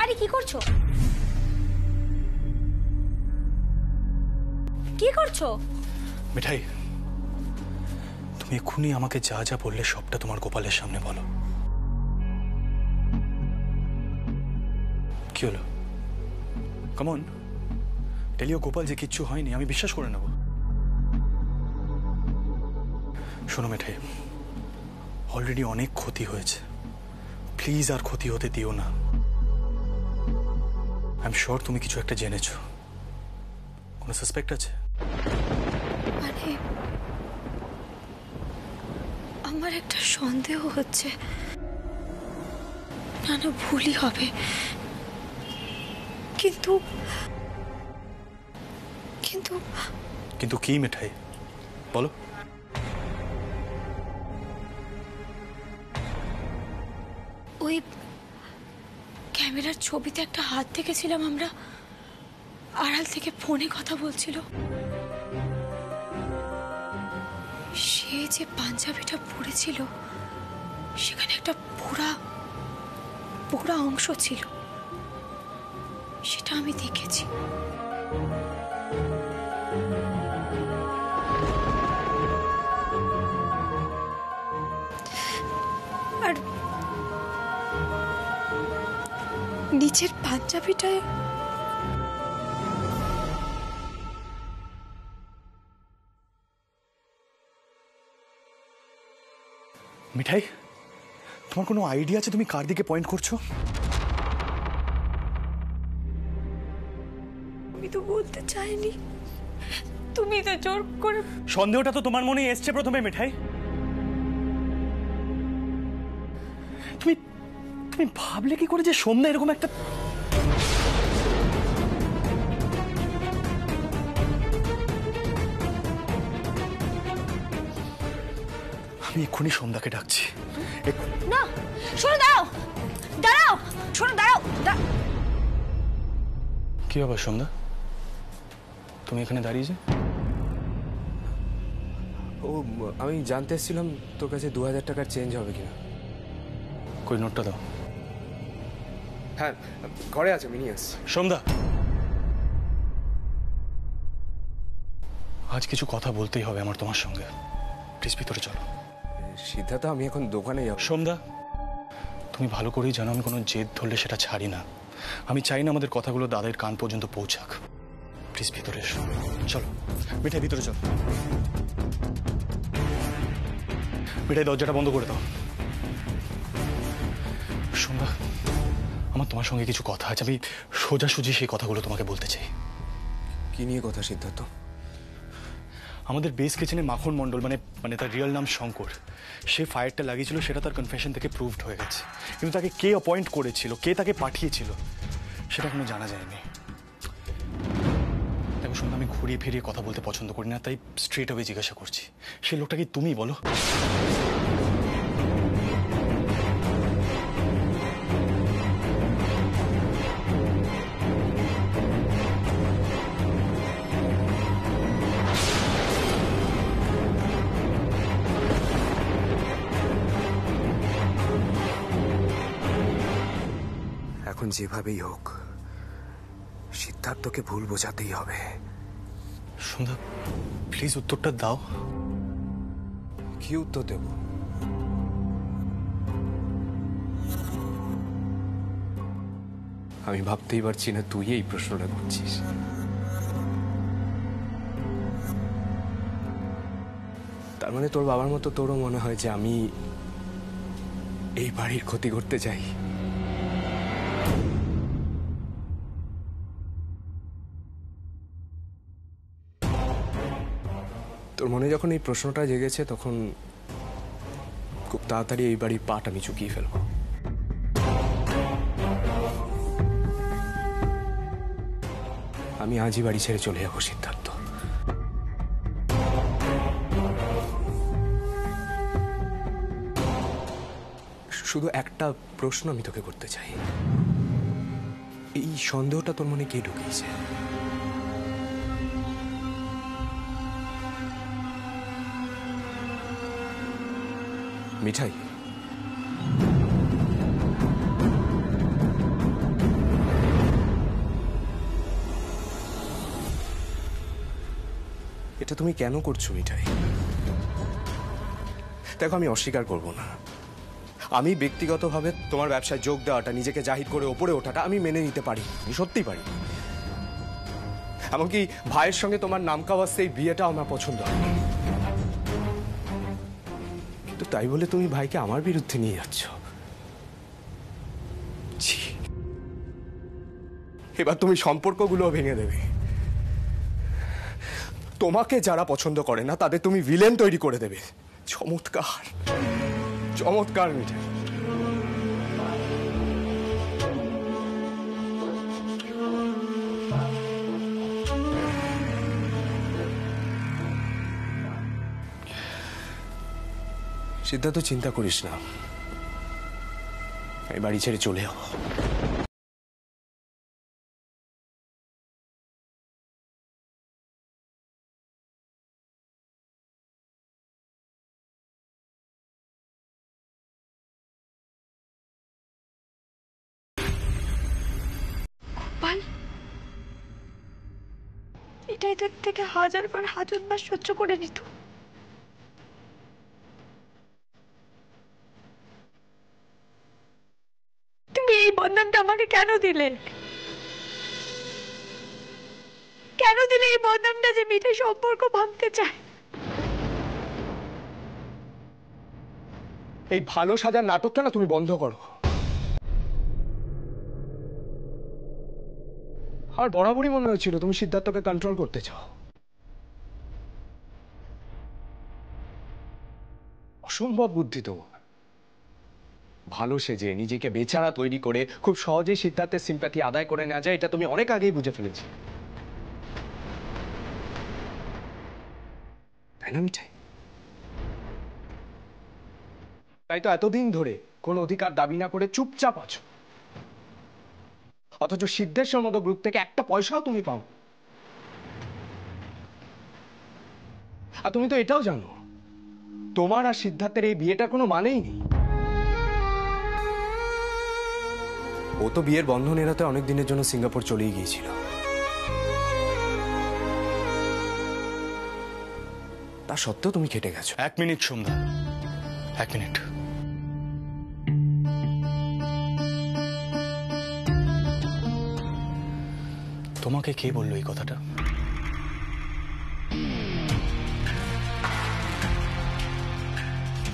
আরে কি করছো? কি করছো? মিঠাই, তুমি এক্ষুনি আমাকে যা যা বললে সবটা তোমার গোপালের সামনে বলো। কি হলো? কেমন টেলিও গোপাল যে কিচ্ছু হয়নি আমি বিশ্বাস করে নেব। শোনো মিঠাই, অলরেডি অনেক ক্ষতি হয়েছে, প্লিজ আর ক্ষতি হতে দিও না। আই এম শিওর তুমি কিছু একটা জেনেছো। কোনো সাসপেক্ট আছে? আরে আমার একটা সন্দেহ হচ্ছে। না না, ভুলই হবে, কিন্তু কিন্তু কিন্তু কি মিঠাই বলো। ওই ক্যামেরার ছবিতে একটা হাত দেখেছিলাম আমরা, আড়াল থেকে ফোনে কথা বলছিল। সে যে পাঞ্জাবিটা পরেছিল সেখানে একটা পোড়া পোড়া অংশ ছিল, সেটা আমি দেখেছি। আর নিচের পাঞ্জাবিটায় মিঠাই, তোমার কোনো আইডিয়া আছে তুমি কার দিকে পয়েন্ট করছো? আমি তো বলতে চাইনি, তুমি তো জোর করে। সন্দেহটা তো তোমার মনে এসছে প্রথমে মিঠাই। তুমি তুমি ভাবলে কি করে যে সোমনা এরকম একটা। আমি এক্ষুনি সন্ধ্যাকে ডাকছি। না শোনো, দাঁড়াও দাঁড়াও, শোনো দাঁড়াও। কি ব্যাপার সন্ধ্যা, তুমি এখানে দাঁড়িয়ে যে? ও আমি জানতে এসেছিলাম তোর কাছে 2000 টাকার চেঞ্জ হবে কিনা। কই নোটটা দাও। হ্যাঁ ঘরে আছে, আমি নিয়ে আসছি। সন্ধ্যা, আজ কিছু কথা বলতেই হবে আমার তোমার সঙ্গে, প্লিজ ভিতরে চলো। সিদ্ধার্থ, আমি এখন দোকানে যাব। সন্ধ্যা, তুমি ভালো করেই জানো আমি কোনো জেদ ধরলে সেটা ছাড়ি না। আমি চাই না আমাদের কথাগুলো দাদার কান পর্যন্ত পৌঁছাক। প্লিজ ভিতরে এসো, চলো। মিঠাই ভিতরে চলো। মিঠাই দরজাটা বন্ধ করে দাও। সন্ধ্যা, আমার তোমার সঙ্গে কিছু কথা আছে, আমি সোজাসুজি সেই কথাগুলো তোমাকে বলতে চাই। কি নিয়ে কথা সিদ্ধার্থ? আমাদের বেস কিচেনে মাখন মণ্ডল, মানে তার রিয়েল নাম শঙ্কর, সে ফায়ারটা লাগিয়েছিল, সেটা তার কনফেশন থেকে প্রুভড হয়ে গেছে। কিন্তু তাকে কে অ্যাপয়েন্ট করেছিল, কে তাকে পাঠিয়েছিল, সেটা এখনো জানা যায়নি। দেখো শুনতে আমি ঘুরিয়ে ফিরিয়ে কথা বলতে পছন্দ করি না, তাই স্ট্রেট অ্যাওয়ে জিজ্ঞাসা করছি, সেই লোকটা কি তুমি? বলো। এখন যেভাবেই হোক সিদ্ধার্থকে ভুল বোঝাতেই হবে। সন্ধ্যা প্লিজ উত্তরটা দাও। কি উত্তর দেব? আমি ভাবতেই পারছি না তুই এই প্রশ্নটা করছিস। তার মানে তোর বাবার মতো তোরও মনে হয় যে আমি এই বাড়ির ক্ষতি করতে চাই? তোর মনে যখন এই প্রশ্নটা জেগেছে তখন খুব তাড়াতাড়ি এই বাড়ির পাট আমি চুকিয়ে ফেলবো। আমি আজই বাড়ি ছেড়ে চলে যাবো সিদ্ধার্থ। শুধু একটা প্রশ্ন আমি তোকে করতে চাই, এই সন্দেহটা তোর মনে কে ঢুকিয়েছে? মিঠাই, এটা তুমি কেন করছো মিঠাই? দেখো, আমি অস্বীকার করব না। আমি ব্যক্তিগতভাবে তোমার ব্যবসায় যোগ দেওয়াটা, নিজেকে জাহির করে ওপরে ওঠাটা আমি মেনে নিতে পারি, আমি সত্যিই পারি। এমনকি ভাইয়ের সঙ্গে তোমার নাম কাওয়ার সেই বিয়েটাও আমার পছন্দ হয়, কিন্তু তাই বলে তুমি ভাইকে আমার বিরুদ্ধে নিয়ে যাচ্ছ। ছি, এবার তুমি সম্পর্কগুলো ভেঙে দেবে। তোমাকে যারা পছন্দ করে না তাদের তুমি ভিলেন তৈরি করে দেবে। চমৎকার, চমৎকার মিঠাই। সিদ্ধার্থ, চিন্তা করিস না, এই বাড়ি ছেড়ে চলে যাবো। গোপাল, এটাই তোর থেকে 1000 বার হাজারবার সহ্য করে নিত। তুমি এই বদনামটা আমাকে কেন দিলে? কেন দিলে এই বদনামটা যে মিঠাই সম্পর্ক ভাঙতে চায়? এই ভালো সাজার নাটকটা না তুমি বন্ধ করো। আর বরাবরই মনে হচ্ছিল তুমি সিদ্ধার্থকে কন্ট্রোল করতে চাও। অসম্ভব বুদ্ধি তো। ভালো সেজে নিজেকে বেচারা তৈরি করে খুব সহজেই সিদ্ধার্থের সিম্প্যাথি আদায় করে নেওয়া যায়, এটা তুমি অনেক আগেই বুঝে ফেলেছি, তাই না মিঠাই? তাই তো এতদিন ধরে কোন অধিকার দাবি না করে চুপচাপ আছো, অথচ সিদ্ধেশ্বর মতো গ্রুপ থেকে একটা পয়সাও তুমি পাও। আর তুমি তো এটাও জানো তোমার আর সিদ্ধার্থের এই বিয়েটার কোনো মানেই নেই। ও তো বিয়ের বন্ধন এড়াতে অনেক দিনের জন্য সিঙ্গাপুর চলেই গিয়েছিল। তা সত্ত্বেও তুমি কেটে গেছো। 1 মিনিট সন্ধ্যা, 1 মিনিট। তোমাকে কে বললো এই কথাটা?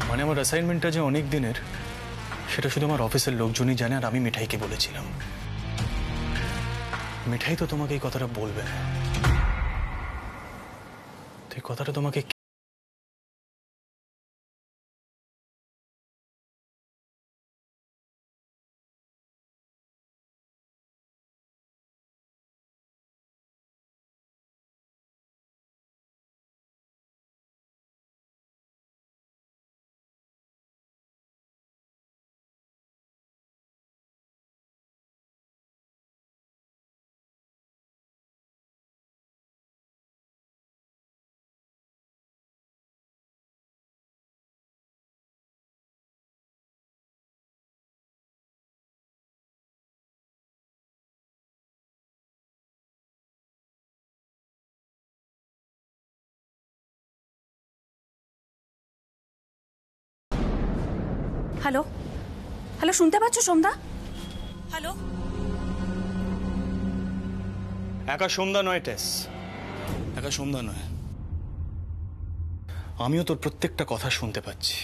মানে আমার অ্যাসাইনমেন্টটা যে অনেক দিনের সেটা শুধু আমার অফিসের লোকজনই জানে, আর আমি মিঠাইকে বলেছিলাম। মিঠাই তো তোমাকে এই কথাটা বলবে না। তো এই কথাটা তোমাকে হ্যালো, হ্যালো, শুনতে পাচ্ছ সন্ধ্যা? হ্যালো। একা সন্ধ্যা নয় টেস, একা সন্ধ্যা নয়, আমিও তোর প্রত্যেকটা কথা শুনতে পাচ্ছি।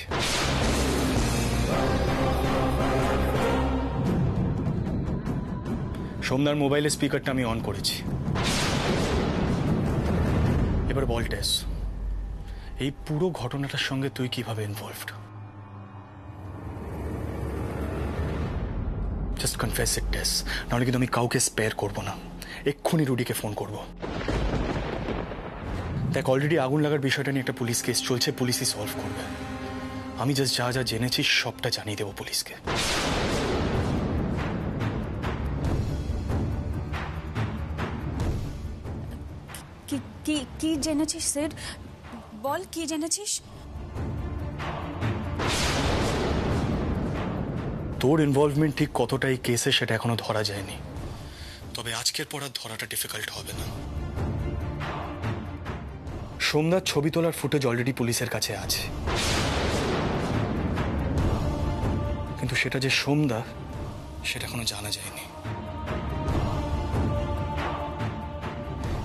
সন্ধ্যার মোবাইলের স্পিকারটা আমি অন করেছি। এবার বল টেস, এই পুরো ঘটনাটার সঙ্গে তুই কিভাবে ইনভলভড? জাস্ট কনফেস ইট টেস, নাহলে কিন্তু আমি কাউকে স্পেয়ার করবো না। এক্ষুনি রুডিকে ফোন করবো। দেখ, অলরেডি আগুন লাগার বিষয়টা নিয়ে একটা পুলিশ কেস চলছে, পুলিশই সলভ করবে। আমি জাস্ট যা যা জেনেছি সবটা জানিয়ে দেবো পুলিশকে। কি জেনেছিস স্যার? বল, কি জেনেছিস? তোর ইনভলভমেন্ট ঠিক কতটা এই কেসে সেটা এখনো ধরা যায়নি, তবে আজকের পর আর ধরাটা ডিফিকাল্ট হবে না। সোমদার ছবি তোলার ফুটেজ অলরেডি পুলিশের কাছে আছে, কিন্তু সেটা যে সোমদা সেটা এখনো জানা যায়নি।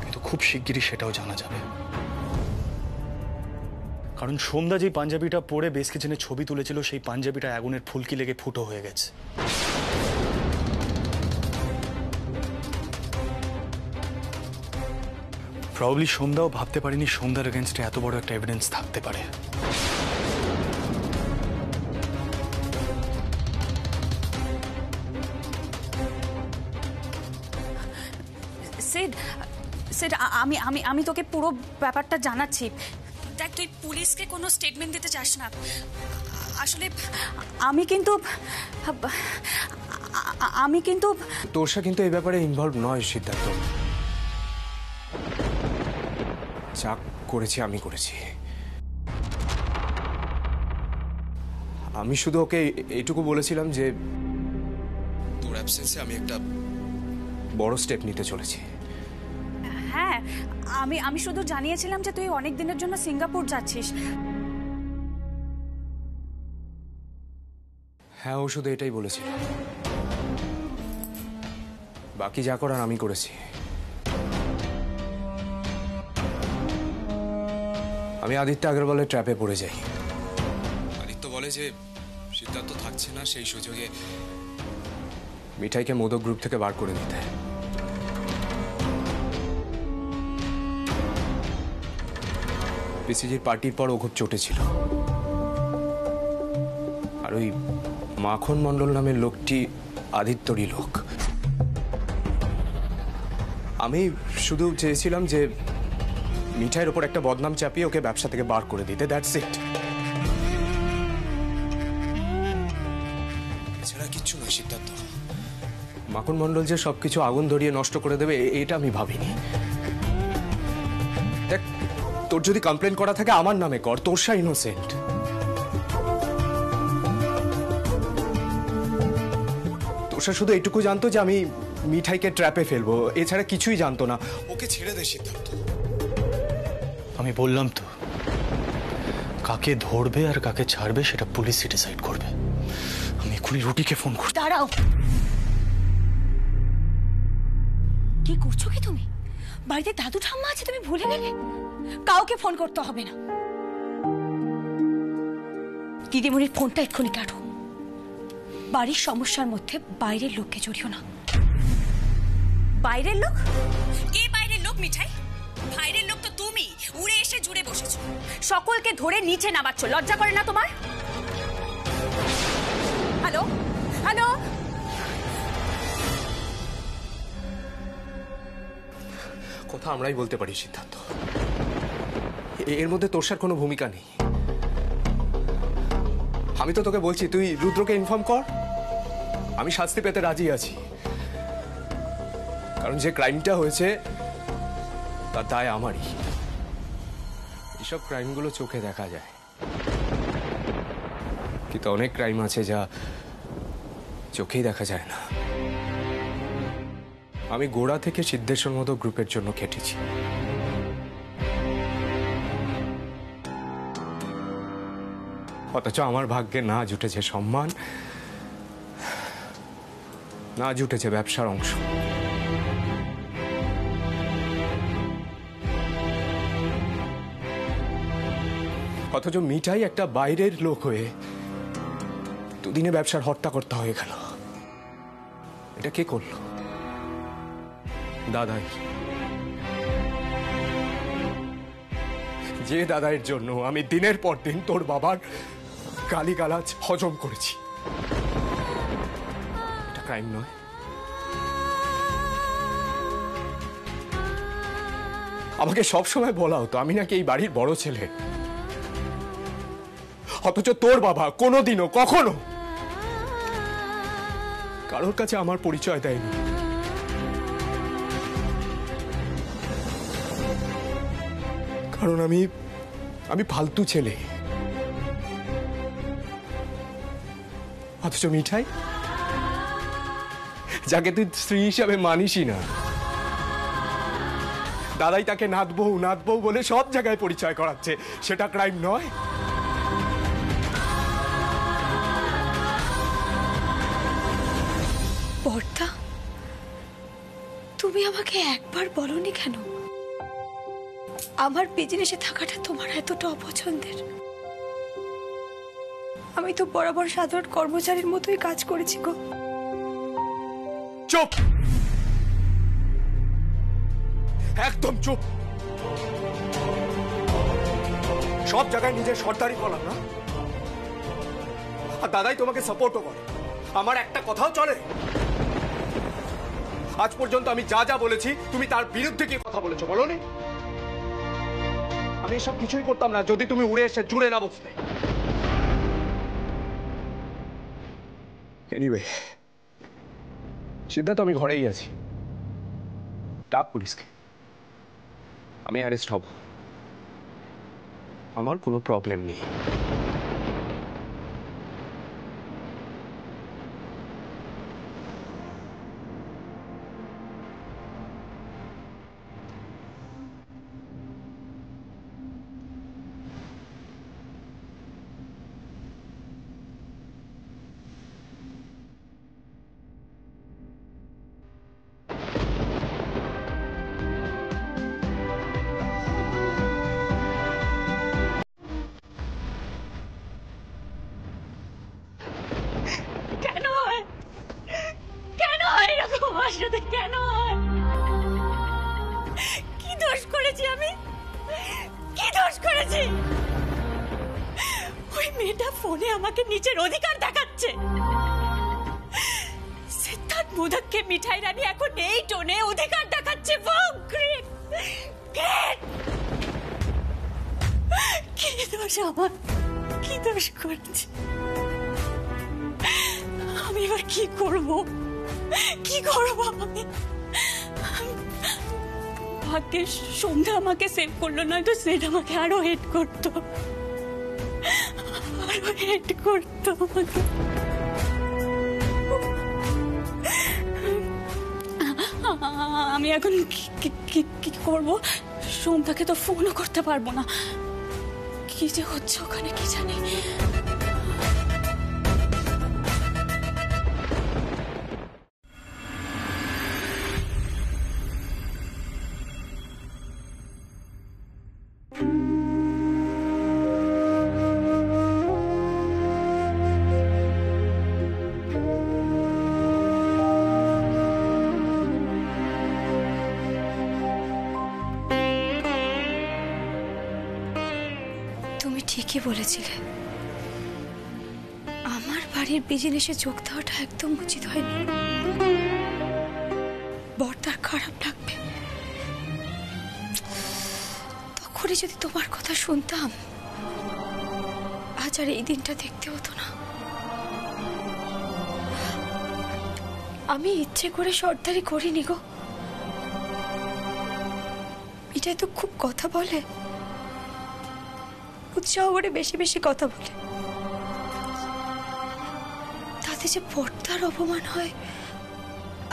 কিন্তু খুব শিগগিরই সেটাও জানা যাবে, কারণ সোমদা যে পাঞ্জাবিটা পরে বেশ কিচেনে ছবি তুলেছিল সেই পাঞ্জাবিটা আগুনের ফুলকি লেগে ফুটো হয়ে গেছে। প্রবাবলি সোমদাও ভাবতে পারেনি সোমদার এগেনস্টে এত বড় একটা এভিডেন্স থাকতে পারে। সিড সিড আমি আমি আমি তোকে পুরো ব্যাপারটা জানাচ্ছি। দেখ, তুই পুলিশকে কোনো স্টেটমেন্ট দিতে চাস না। আসলে আমি কিন্তু তোষা কিন্তু এই ব্যাপারে ইনভলভ নয় সিদ্ধার্থ। যা করেছি আমি করেছি। আমি শুধু ওকে এইটুকু বলেছিলাম যে তোর অ্যাবসেন্সে আমি একটা বড় স্টেপ নিতে চলেছি। হ্যাঁ, আমি শুধু জানিয়েছিলাম যে তুই অনেক দিনের জন্য সিঙ্গাপুর যাচ্ছিস। হ্যাঁ, ও শুধু এটাই বলেছিল। বাকি যা করার আমি করেছি। আমি আদিত্য আগরওয়ালের ট্র্যাপে পড়ে যাই। আদিত্য বলে যে সিদ্ধার্থ থাকছে না, সেই সুযোগে মিঠাইকে মোদক গ্রুপ থেকে বার করে দিতে। পিসিজির পার্টির পর ও খুব চটেছিল, আর ওই মাখন মণ্ডল নামের লোকটি আদিত্যরই লোক। আমি শুধু চেয়েছিলাম যে মিঠাইয়ের ওপর একটা বদনাম চাপিয়ে ওকে ব্যবসা থেকে বার করে দিতে, দ্যাটস ইট। এছাড়া কিচ্ছু নয় সিদ্ধার্থ। মাখন মণ্ডল যে সবকিছু আগুন ধরিয়ে নষ্ট করে দেবে এটা আমি ভাবিনি। দেখ, তোর যদি কমপ্লেন করা থাকে আমার নামে কর, তোরসা ইনোসেন্ট। তোরসা শুধু এইটুকু জানতো যে আমি মিঠাইকে ট্র্যাপে ফেলবো, এছাড়া কিছুই জানতো না। ওকে ছেড়ে দে সিদ্ধার্থ। আমি বললাম তো, কাকে ধরবে আর কাকে ছাড়বে সেটা পুলিশই ডিসাইড করবে। আমি এক্ষুনি রুটিকে ফোন করছি। দাঁড়াও, কি করছো কি তুমি? বাড়িতে দাদু ঠাম্মা আছে, তুমি ভুলে গেলে? কাউকে ফোন করতে হবে না। দিদিমণির ফোনটা এক্ষুনি কাটো। বাড়ির সমস্যার মধ্যে বাইরের লোককে জড়িও না। বাইরের লোক? কে বাইরের লোক মিঠাই? বাইরের লোক তো তুমি। উড়ে এসে জুড়ে বসেছো, সকলকে ধরে নিচে নামাচ্ছ। লজ্জা করে না তোমার? হ্যালো হ্যালো, কথা আমরাই বলতে পারি সিদ্ধার্থ, এর মধ্যে তোরসার কোনো ভূমিকা নেই। আমি তো তোকে বলছি তুই রুদ্রকে ইনফর্ম কর, আমি শাস্তি পেতে রাজি আছি। কারণ যে ক্রাইমটা হয়েছে তার দায় আমারই। এসব ক্রাইমগুলো চোখে দেখা যায়, কিন্তু অনেক ক্রাইম আছে যা চোখেই দেখা যায় না। আমি গোড়া থেকে সিদ্ধেশ্বর মতো গ্রুপের জন্য খেটেছি। অথচ আমার ভাগ্যে না জুটেছে সম্মান, না জুটেছে ব্যবসার অংশ। অথচ মিঠাই একটা বাইরের লোক হয়ে দুদিনে ব্যবসার হর্তাকর্তা হয়ে গেল। এটা কে করলো? দাদাই। যে দাদাইয়ের জন্য আমি দিনের পর দিন তোর বাবার গালিগালাজ হজম করেছি। এটা ক্রাইম নয়? আমাকে সবসময় বলা হতো আমি নাকি এই বাড়ির বড় ছেলে, অথচ তোর বাবা কোনোদিনও কখনো কারোর কাছে আমার পরিচয় দেয়নি। কারণ আমি ফালতু ছেলে। অথচ মিঠাই, যাকে তুই স্ত্রী হিসাবে মানিসই না, দাদাই তাকে নাথ বউ বলে সব জায়গায় পরিচয় করাচ্ছে, সেটা ক্রাইম নয়? বর্দা, তুমি আমাকে একবার বলনি কেন আমার বিজনেসে থাকাটা তোমার এতটা অপছন্দের? আমি তো বরাবর সাধারণ কর্মচারীর মতোই কাজ করেছি গো। চুপ, একদম চুপ। সব জায়গায় নিজের সর্দারি করলাম না, আর দাদাই তোমাকে সাপোর্টও করে। আমার একটা কথাও চলে? আজ পর্যন্ত আমি যা যা বলেছি তুমি তার বিরুদ্ধে কি কথা বলেছো বলো নি? আমি এসব কিছুই করতাম না যদি তুমি উড়ে এসে জুড়ে না বসতে। এনিওয়ে, সিদ্ধার্থ, আমি ঘরেই আছি। ডাক পুলিশকে, আমি অ্যারেস্ট হব, আমার কোনো প্রবলেম নেই। কেন হয়? কেন হয় এরকম আমার সাথে? কেন হয়? কি দোষ করেছি আমি? কি দোষ করেছি? ওই মেয়েটা ফোনে আমাকে নিচের অধিকার দেখাচ্ছে। সিদ্ধার্থ মোদককে মিঠাই রানী এখন এই টোনে অধিকার দেখাচ্ছে। Great great. কি দোষ আমার? কি দোষ করেছি আমি? এবার কি করব? কি করব আমি? ভাগ্যে সন্ধ্যা আমাকে সেভ করলো, নয়তো সেটা আমাকে আরো হেড করতো, আরো হেড করতো আমাকে। আমি এখন কি করব? সন্ধ্যাকে তো ফোনও করতে পারবো না। কি যে হচ্ছে ওখানে কি জানি। তুমি ঠিকই বলেছিলে, আমার বাড়ির বিজনেসে যোগ দেওয়াটা একদম উচিত হয়নি। বর্দার খারাপ লাগবে। তখনই যদি তোমার কথা শুনতাম, আজ আর এই দিনটা দেখতে হতো না। আমি ইচ্ছে করে সর্দারি করিনি গো। এটাই তো খুব কথা বলে, উৎসাহ করে বেশি বেশি কথা বলে, তাতে যে বর্দার অপমান হয়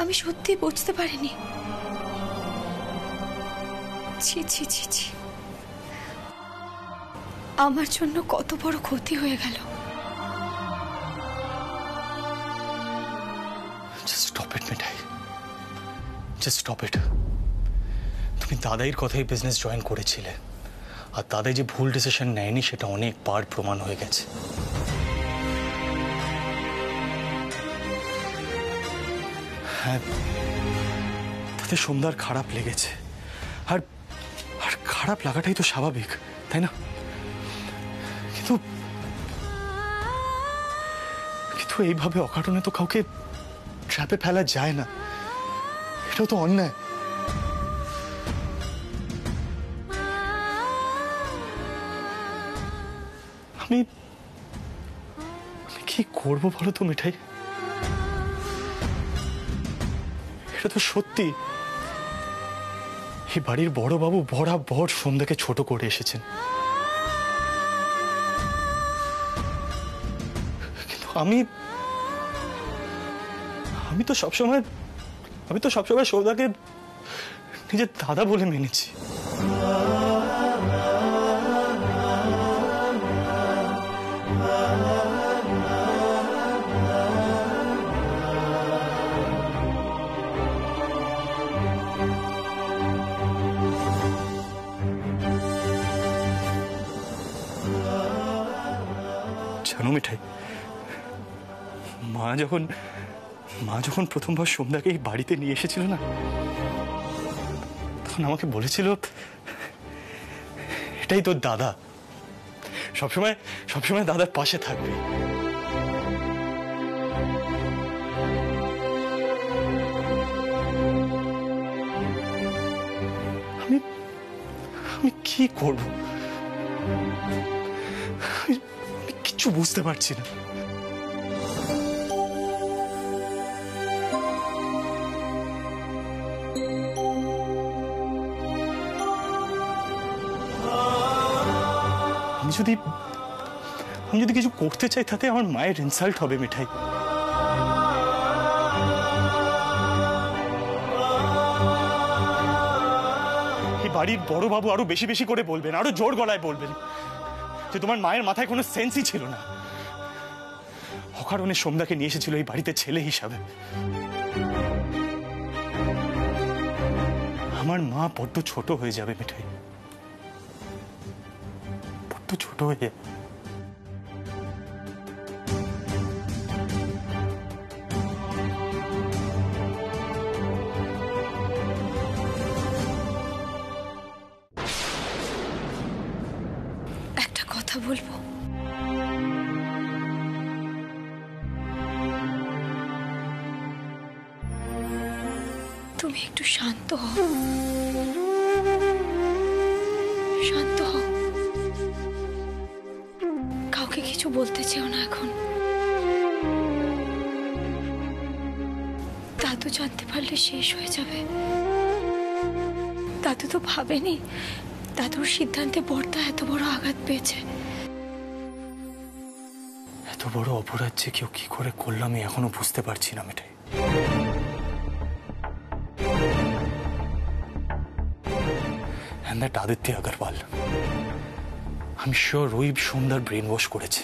আমি সত্যি বুঝতে পারিনি। ছি ছি ছি ছি, আমার জন্য কত বড় ক্ষতি হয়ে গেল। Just stop it, Mithai. Just stop it. তুমি দাদাইয়ের কথাই বিজনেস জয়েন করেছিলে, আর দাদাই যে ভুল ডিসিশন নেয়নি সেটা অনেকবার প্রমাণ হয়ে গেছে। হ্যাঁ, তাতে সন্ধ্যার খারাপ লেগেছে, আর আর খারাপ লাগাটাই তো স্বাভাবিক, তাই না? কিন্তু কিন্তু এইভাবে অকারণে তো কাউকে ট্র্যাপে ফেলা যায় না, এটাও তো অন্যায়। আমি কি করবো বলো তো মিঠাই? এটা তো সত্যি, এই বাড়ির বড় বাবু বরাবর সন্ধ্যাকে ছোট করে এসেছেন, কিন্তু আমি তো সবসময় সন্ধ্যাকে নিজের দাদা বলে মেনেছি। জানো মিঠাই, মা যখন প্রথমবার সন্ধ্যাকে এই বাড়িতে নিয়ে এসেছিল না, তখন আমাকে বলেছিল এটাই তোর দাদা, সবসময় দাদার পাশে থাকবে। আমি কি করব? কিচ্ছু বুঝতে পারছি না। আমি যদি কিছু করতে চাই তাতে আমার মায়ের ইনসাল্ট হবে মিঠাই। এই বাড়ির বড় বাবু আরো বেশি বেশি করে বলবেন, আরো জোর গলায় বলবেন যে তোমার মায়ের মাথায় কোনো সেন্সই ছিল না, অকারণে সন্ধ্যাকে নিয়ে এসেছিল এই বাড়িতে ছেলে হিসাবে। আমার মা বড্ড ছোট হয়ে যাবে মিঠাই, বড্ড ছোট হয়ে যাবে। একটা কথা বলবো? তুমি একটু শান্ত হও, শান্ত হও, কাউকে কিছু বলতে চেও না এখন। দাদু জানতে পারলে শেষ হয়ে যাবে। দাদু তো ভাবেনি দাদুর সিদ্ধান্তে বর্দা এত বড় আঘাত পেয়েছে। এত বড় অপরাধ যে কেউ কি করে করলো আমি এখনো বুঝতে পারছি না মিঠাই। And that Aditya Agarwal, I'm sure ওই সন্ধ্যার ব্রেন ওয়াশ করেছে।